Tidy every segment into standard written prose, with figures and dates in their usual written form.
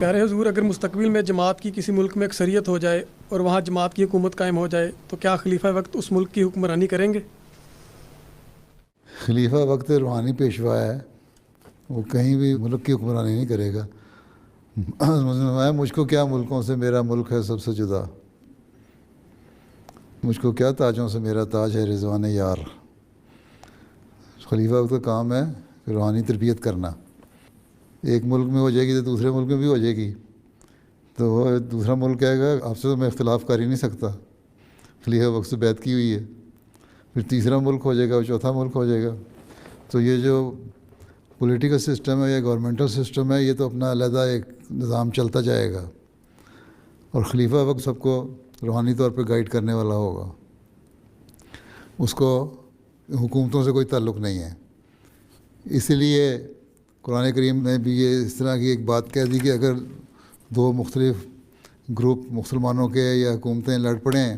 پیارے حضور، اگر مستقبل میں جماعت کی کسی ملک میں اکثریت ہو جائے اور وہاں جماعت کی حکومت قائم ہو جائے تو کیا خلیفہ وقت اس ملک کی حکمرانی کریں گے؟ خلیفہ وقت روحانی پیشوا ہے، وہ کہیں بھی ملک کی حکمرانی نہیں کرے گا۔ مجھ کو کیا ملکوں سے، میرا ملک ہے سب سے جدا، مجھ کو کیا تاجوں سے، میرا تاج ہے رضوان یار۔ خلیفہ وقت کا کام ہے کہ روحانی تربیت کرنا۔ ایک ملک میں ہو جائے گی تو دوسرے ملک میں بھی ہو جائے گی، تو وہ دوسرا ملک کہے گا آپ سے تو میں اختلاف کر ہی نہیں سکتا، خلیفہ وقت سے بیعت کی ہوئی ہے۔ پھر تیسرا ملک ہو جائے گا، چوتھا ملک ہو جائے گا۔ تو یہ جو پولیٹیکل سسٹم ہے یا گورنمنٹل سسٹم ہے، یہ تو اپنا علیحدہ ایک نظام چلتا جائے گا، اور خلیفہ وقت سب کو روحانی طور پہ گائیڈ کرنے والا ہوگا۔ اس کو حکومتوں سے کوئی تعلق نہیں ہے۔ اسی لیے قرآن کریم نے بھی یہ اس طرح کی ایک بات کہہ دی کہ اگر دو مختلف گروپ مسلمانوں کے یا حکومتیں لڑ پڑیں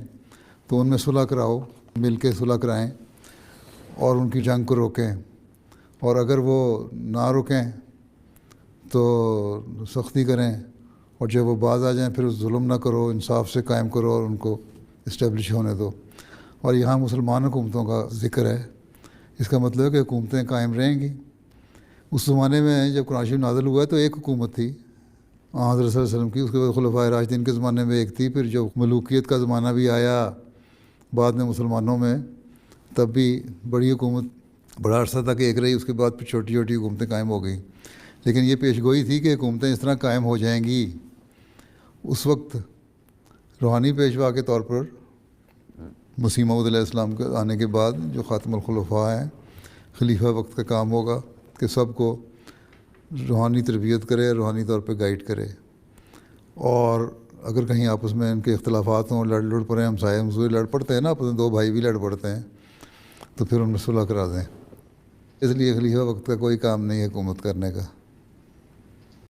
تو ان میں صلح کراؤ، مل کے صلح کرائیں اور ان کی جنگ کو روکیں، اور اگر وہ نہ روکیں تو سختی کریں، اور جب وہ باز آ جائیں پھر ظلم نہ کرو، انصاف سے قائم کرو اور ان کو اسٹیبلش ہونے دو۔ اور یہاں مسلمان حکومتوں کا ذکر ہے، اس کا مطلب ہے کہ حکومتیں قائم رہیں گی۔ اس زمانے میں جب قرآن شریف نازل ہوا تو ایک حکومت تھی حضرت صلی اللہ علیہ وسلم کی، اس کے بعد خلفائے راشدین کے زمانے میں ایک تھی، پھر جب ملوکیت کا زمانہ بھی آیا بعد میں مسلمانوں میں، تب بھی بڑی حکومت بڑا عرصہ تک ایک رہی، اس کے بعد پھر چھوٹی چھوٹی حکومتیں قائم ہو گئیں۔ لیکن یہ پیش گوئی تھی کہ حکومتیں اس طرح قائم ہو جائیں گی۔ اس وقت روحانی پیشوا کے طور پر مسیح موعود علیہ السلام کے آنے کے بعد جو خاتم الخلفاء ہیں، خلیفہ وقت کا کام ہوگا کہ سب کو روحانی تربیت کرے، روحانی طور پہ گائیڈ کرے، اور اگر کہیں آپس میں ان کے اختلافات ہوں، لڑ پڑیں، ہمسائے ہمسوئے لڑ پڑتے ہیں نا، آپس میں دو بھائی بھی لڑ پڑتے ہیں، تو پھر ان میں صلح کرا دیں۔ اس لیے خلیفہ وقت کا کوئی کام نہیں ہے حکومت کرنے کا۔